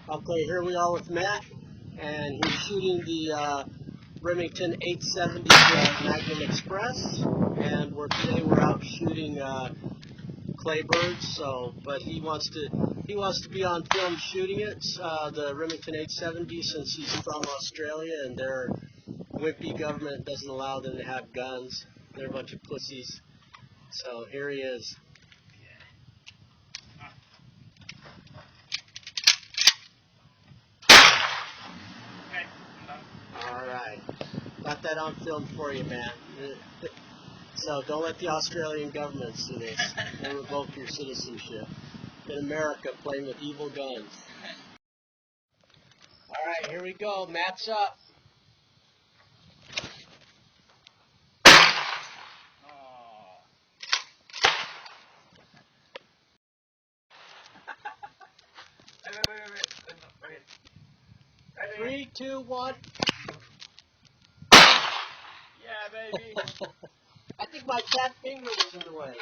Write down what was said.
Okay, here we are with Matt, and he's shooting the Remington 870 Magnum Express, and today we're out shooting clay birds. But he wants to be on film shooting it, the Remington 870, since he's from Australia, and their wimpy government doesn't allow them to have guns. They're a bunch of pussies. So here he is. Alright. Got that on film for you, man. So don't let the Australian government see this and revoke your citizenship. In America, playing with evil guns. Alright, here we go. Matt's up. Wait. 3, 2, 1. Yeah, baby. I think my cat finger was in the way.